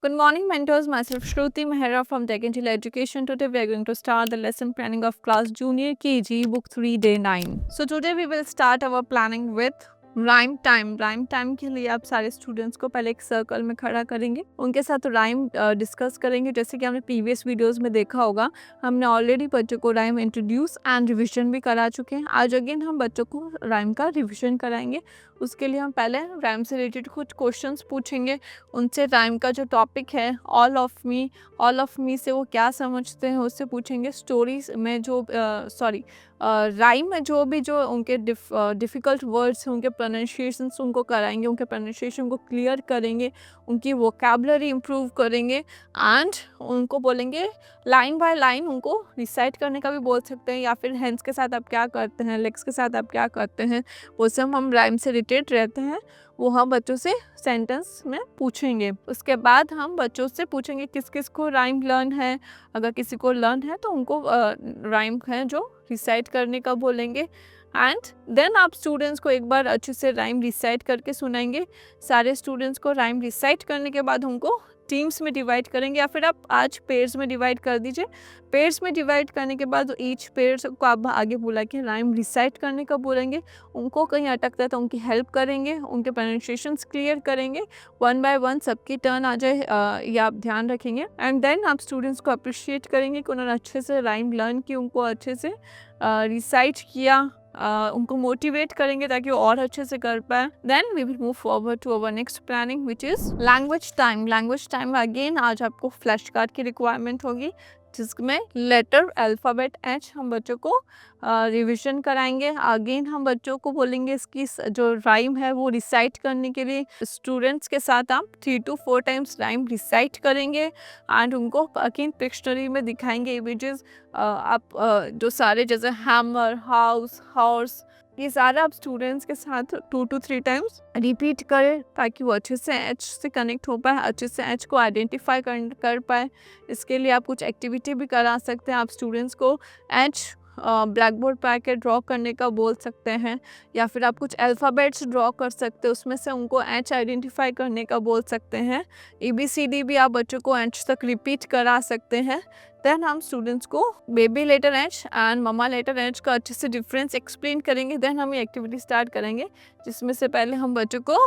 Good morning, mentors. Myself Shruti Mehra from Tech Intel Education. Today we are going to start the lesson planning of class Junior KG Book 3 Day 9. So today we will start our planning with rhyme time के लिए आप सारे students को पहले एक circle में खड़ा करेंगे, उनके साथ राइम डिस्कस करेंगे। जैसे कि हमने प्रीवियस वीडियोस में देखा होगा, हमने ऑलरेडी बच्चों को राइम इंट्रोड्यूस एंड रिवीजन भी करा चुके हैं। आज अगेन हम बच्चों को राइम का रिवीजन कराएंगे। उसके लिए हम पहले राइम से रिलेटेड कुछ क्वेश्चंस पूछेंगे उनसे। राइम का जो टॉपिक है ऑल ऑफ मी से वो क्या समझते हैं उससे पूछेंगे। स्टोरीज में जो राइम में जो उनके डिफ़िकल्ट वर्ड्स हैं उनके प्रोनाउंसिएशंस उनको कराएंगे, उनके प्रोनाउंसिएशन को क्लियर करेंगे, उनकी वोकैबुलरी इम्प्रूव करेंगे एंड उनको बोलेंगे लाइन बाय लाइन उनको रिसाइट करने का भी बोल सकते हैं, या फिर हैंड्स के साथ आप क्या करते हैं, लेग्स के साथ आप क्या करते हैं, वो सब हम राइम से रिलेटेड रहते हैं वो हम बच्चों से सेंटेंस में पूछेंगे। उसके बाद हम बच्चों से पूछेंगे किस किस को राइम लर्न है। अगर किसी को लर्न है तो उनको राइम है जो रिसाइट करने का बोलेंगे एंड देन आप स्टूडेंट्स को एक बार अच्छे से राइम रिसाइट करके सुनाएंगे। सारे स्टूडेंट्स को राइम रिसाइट करने के बाद उनको टीम्स में डिवाइड करेंगे, या फिर आप आज पेयर्स में डिवाइड कर दीजिए। पेयर्स में डिवाइड करने के बाद ईच पेयर्स को आप आगे बुला के राइम रिसाइट करने का बोलेंगे। उनको कहीं अटकता है तो उनकी हेल्प करेंगे, उनके प्रोनाउंसिएशंस क्लियर करेंगे। वन बाय वन सबकी टर्न आ जाए ये आप ध्यान रखेंगे। एंड देन आप स्टूडेंट्स को अप्रिशिएट करेंगे कि उन्होंने अच्छे से राइम लर्न की, उनको अच्छे से रिसाइट किया, उनको मोटिवेट करेंगे ताकि वो और अच्छे से कर पाए। Then we will move forward to our next planning which is language time. Again आज आपको फ्लैश कार्ड की रिक्वायरमेंट होगी जिसमें लेटर अल्फ़ाबेट H हम बच्चों को रिवीजन कराएंगे। अगेन हम बच्चों को बोलेंगे इसकी जो राइम है वो रिसाइट करने के लिए स्टूडेंट्स के साथ आप 3 to 4 टाइम्स राइम रिसाइट करेंगे एंड उनको अगेन पिक्चनरी में दिखाएंगे इमेजेस। आप जो सारे जैसे हैमर, हाउस, हॉर्स, ये सारा आप स्टूडेंट्स के साथ 2 to 3 टाइम्स रिपीट करें ताकि वो अच्छे से एच से कनेक्ट हो पाए, अच्छे से एच को आइडेंटिफाई कर पाए। इसके लिए आप कुछ एक्टिविटी भी करा सकते हैं। आप स्टूडेंट्स को एच ब्लैक बोर्ड पर आके ड्रॉ करने का बोल सकते हैं, या फिर आप कुछ अल्फ़ाबेट्स ड्रॉ कर सकते हैं, उसमें से उनको एच आइडेंटिफाई करने का बोल सकते हैं। ABCD भी आप बच्चों को एच तक रिपीट करा सकते हैं। देन हम स्टूडेंट्स को baby letter H and mama letter H का अच्छे से डिफरेंस एक्सप्लेन करेंगे। देन हम ये एक्टिविटी स्टार्ट करेंगे जिसमें से पहले हम बच्चों को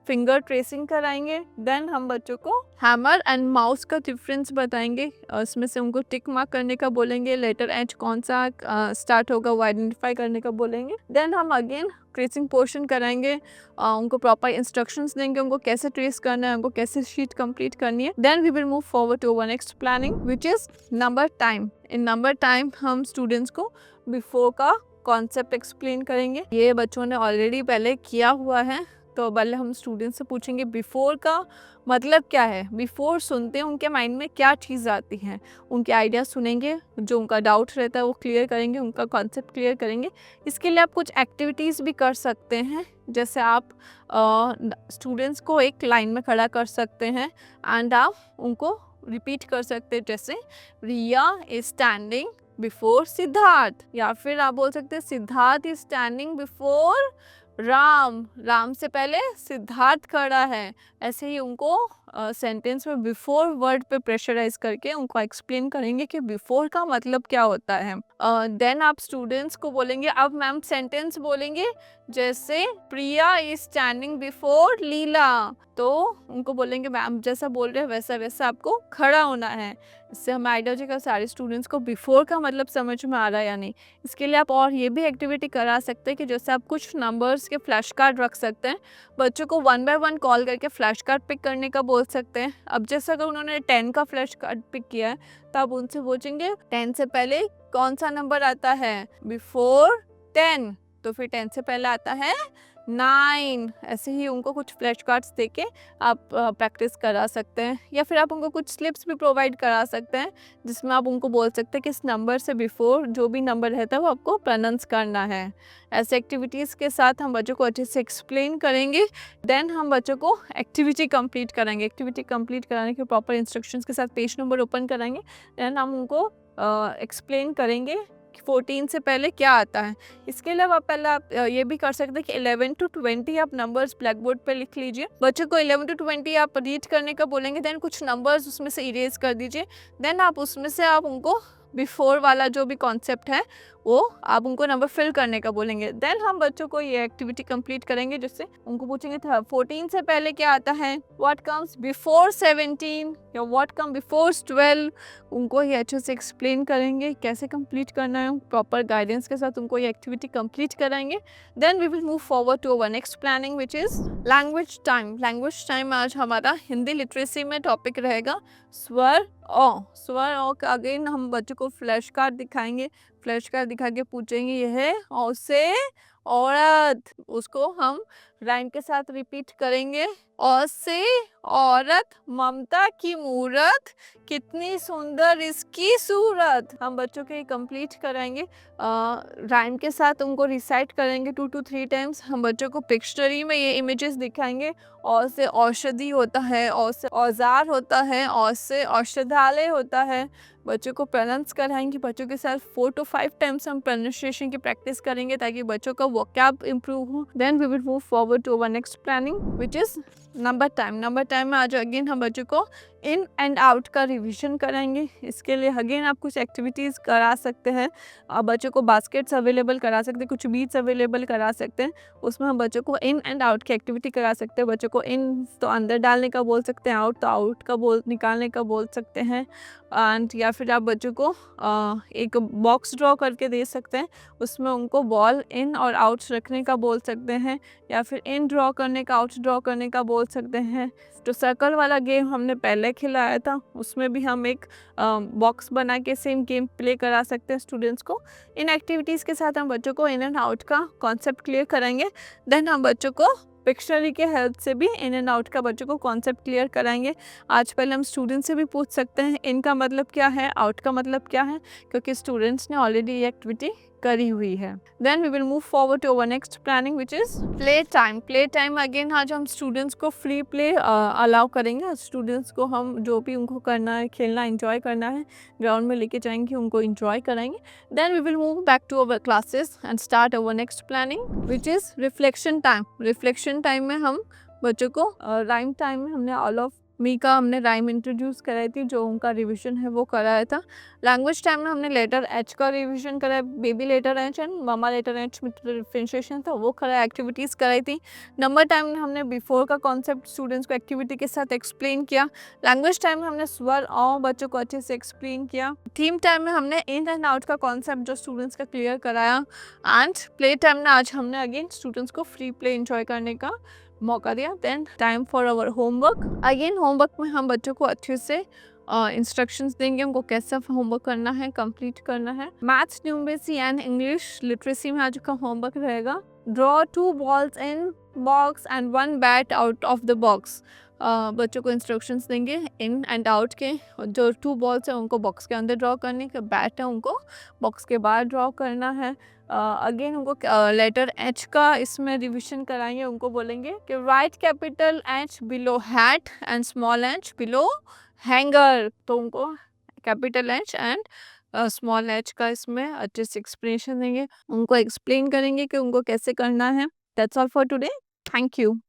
फिंगर ट्रेसिंग कराएंगे। देन हम बच्चों को हैमर एंड माउस का डिफरेंस बताएंगे, इसमें से उनको टिक मार्क करने का बोलेंगे। लेटर एच कौन सा स्टार्ट होगा वो आइडेंटिफाई करने का बोलेंगे। देन हम अगेन ट्रेसिंग पोर्शन कराएंगे, उनको प्रॉपर इंस्ट्रक्शंस देंगे उनको कैसे ट्रेस करना है, उनको कैसे शीट कंप्लीट करनी है। Then we will move forward to our next planning which is number time. In number time हम स्टूडेंट्स को बिफोर का कॉन्सेप्ट एक्सप्लेन करेंगे। ये बच्चों ने ऑलरेडी पहले किया हुआ है, तो पहले हम स्टूडेंट्स से पूछेंगे बिफोर का मतलब क्या है। बिफोर सुनते हैं उनके माइंड में क्या चीज़ आती है, उनके आइडिया सुनेंगे, जो उनका डाउट रहता है वो क्लियर करेंगे, उनका कॉन्सेप्ट क्लियर करेंगे। इसके लिए आप कुछ एक्टिविटीज़ भी कर सकते हैं, जैसे आप स्टूडेंट्स को एक लाइन में खड़ा कर सकते हैं एंड आप उनको रिपीट कर सकते हैं, जैसे रिया इज स्टैंडिंग बिफोर सिद्धार्थ, या फिर आप बोल सकते हैं Siddharth is standing before Ram से पहले सिद्धार्थ खड़ा है। ऐसे ही उनको सेंटेंस में बिफोर वर्ड पे प्रेशराइज करके उनको एक्सप्लेन करेंगे कि बिफोर का मतलब क्या होता है। देन आप स्टूडेंट्स को बोलेंगे, अब मैम सेंटेंस बोलेंगे जैसे प्रिया इज स्टैंडिंग बिफोर लीला, तो उनको बोलेंगे मैम जैसा बोल रहे हैं वैसा वैसा आपको खड़ा होना है। इससे हमें आइडिया हो जाएगा सारे स्टूडेंट्स को बिफोर का मतलब समझ में आ रहा है या नहीं। इसके लिए आप और ये भी एक्टिविटी करा सकते हैं कि जैसे आप कुछ नंबर्स के फ्लैश कार्ड रख सकते हैं, बच्चों को 1 by 1 कॉल करके फ्लैश कार्ड पिक करने का बोल सकते हैं। अब जैसे अगर उन्होंने 10 का फ्लैश कार्ड पिक किया है तो आप उनसे पूछेंगे 10 से पहले कौन सा नंबर आता है, बिफोर 10, तो फिर 10 से पहले आता है 9। ऐसे ही उनको कुछ फ्लैश कार्ड्स देके आप प्रैक्टिस करा सकते हैं, या फिर आप उनको कुछ स्लिप्स भी प्रोवाइड करा सकते हैं जिसमें आप उनको बोल सकते हैं कि इस नंबर से बिफोर जो भी नंबर रहता है वो आपको प्रोनाउंस करना है। ऐसे एक्टिविटीज़ के साथ हम बच्चों को अच्छे से एक्सप्लेन करेंगे। देन हम बच्चों को एक्टिविटी कंप्लीट कराएंगे। एक्टिविटी कंप्लीट कराने के प्रॉपर इंस्ट्रक्शंस के साथ पेज नंबर ओपन कराएंगे। देन हम उनको एक्सप्लेन करेंगे 14 से पहले क्या आता है। इसके अलावा पहले आप ये भी कर सकते हैं कि 11 to 20 आप नंबर्स ब्लैक बोर्ड पर लिख लीजिए। बच्चों को 11 to 20 आप रीड करने का बोलेंगे, देन कुछ नंबर्स उसमें से इरेज कर दीजिए। देन आप उसमें से आप उनको बिफोर वाला जो भी कॉन्सेप्ट है वो आप उनको नंबर फिल करने का बोलेंगे। देन हम बच्चों को ये एक्टिविटी कंप्लीट करेंगे, जिससे उनको पूछेंगे 14 से पहले क्या आता है, व्हाट कम्स बिफोर 17 या व्हाट कम बिफोर 12। उनको ये अच्छे से एक्सप्लेन करेंगे कैसे कंप्लीट करना है, प्रॉपर गाइडेंस के साथ उनको ये एक्टिविटी कंप्लीट कराएंगे। Then we will move forward to our next planning which is language time. Language time आज हमारा हिंदी लिटरेसी में टॉपिक रहेगा स्वर औ का अगेन हम बच्चों को फ्लैश कार्ड दिखाएंगे। फ्लैश कार्ड दिखा के पूछेंगे यह औ से औरत, उसको हम राइम के साथ रिपीट करेंगे। औ से औरत, ममता की मूरत, कितनी सुंदर इसकी सूरत। हम बच्चों के कंप्लीट कराएंगे राइम के साथ, उनको रिसाइट करेंगे 2 to 3 टाइम्स। हम बच्चों को पिक्चरी में ये इमेजेस दिखाएंगे। औ से औषधि होता है, औ से औजार होता है, औ से औषधालय होता है। बच्चों को प्रोनाउंस कराएंगे। बच्चों के साथ 4 to 5 टाइम्स हम प्रोनाउंसिएशन की प्रैक्टिस करेंगे ताकि बच्चों का वोकैब इंप्रूव हो। Then we will move forward to our next planning which is number time. Number time में आज अगेन हम बच्चों को इन एंड आउट का रिवीजन कराएंगे। इसके लिए अगेन आप कुछ एक्टिविटीज़ करा सकते हैं। आप बच्चों को बास्केट्स अवेलेबल करा सकते हैं, कुछ बीट्स अवेलेबल करा सकते हैं। उसमें हम बच्चों को इन एंड आउट की एक्टिविटी करा सकते हैं। बच्चों को इन तो अंदर डालने का बोल सकते हैं, आउट तो आउट का निकालने का बोल सकते हैं। एंड या फिर आप बच्चों को एक बॉक्स ड्रॉ करके दे सकते हैं, उसमें उनको बॉल इन और आउट रखने का बोल सकते हैं, या फिर इन ड्रॉ करने का, आउट ड्रॉ करने का बोल सकते हैं। जो सर्कल वाला गेम हमने पहले खिलाया था उसमें भी हम एक बॉक्स बना के सेम गेम प्ले करा सकते हैं स्टूडेंट्स को। इन एक्टिविटीज़ के साथ हम बच्चों को इन एंड आउट का कॉन्सेप्ट क्लियर कराएंगे। देन हम बच्चों को पिक्चरी के हेल्प से भी इन एंड आउट का बच्चों को कॉन्सेप्ट क्लियर कराएंगे। आज पहले हम स्टूडेंट से भी पूछ सकते हैं इन का मतलब क्या है, आउट का मतलब क्या है, क्योंकि स्टूडेंट्स ने ऑलरेडी ये एक्टिविटी करी हुई है। Then we will move forward to our next planning which is play time. Play time again आज हम स्टूडेंट्स को फ्री प्ले अलाउ करेंगे। स्टूडेंट्स को हम जो भी उनको करना है, खेलना, एंजॉय करना है, ग्राउंड में लेके जाएंगे, उनको एंजॉय कराएंगे। Then we will move back to our classes and start our next planning which is reflection time. Reflection time में हम बच्चों को राइम टाइम में हमने ऑल ऑफ मी का हमने राइम इंट्रोड्यूस कराई थी, जो उनका रिवीजन है वो कराया था। लैंग्वेज टाइम में हमने लेटर एच का रिवीजन कराया, baby letter H and mama letter H में डिफरेंशिएशन था वो कराया, एक्टिविटीज़ कराई थी। नंबर टाइम में हमने बिफोर का कॉन्सेप्ट स्टूडेंट्स को एक्टिविटी के साथ एक्सप्लेन किया। लैंग्वेज टाइम में हमने स्वर और बच्चों को अच्छे से एक्सप्लेन किया। थीम टाइम में हमने इन एंड आउट का कॉन्सेप्ट जो स्टूडेंट्स का क्लियर कराया। एंड प्ले टाइम में आज हमने अगेन स्टूडेंट्स को फ्री प्ले एंजॉय करने का मौका दिया। Then time for our homework. Again homework में हम बच्चों को अच्छे से इंस्ट्रक्शंस देंगे उनको कैसे होमवर्क करना है, कंप्लीट करना है। Maths, numeracy and English literacy में आज का होमवर्क रहेगा draw 2 balls in box and 1 bat out of the box. बच्चों को इंस्ट्रक्शंस देंगे इन एंड आउट के। जो 2 balls है उनको बॉक्स के अंदर ड्रॉ करने के, बैट है उनको बॉक्स के बाहर ड्रॉ करना है। अगेन उनको लेटर एच का इसमें रिवीजन कराएंगे। उनको बोलेंगे कि right capital H below hat and small H below hanger. तो उनको capital H and small H का इसमें अच्छे से एक्सप्लेनेशन देंगे, उनको एक्सप्लेन करेंगे कि उनको कैसे करना है। That's all for today. Thank you.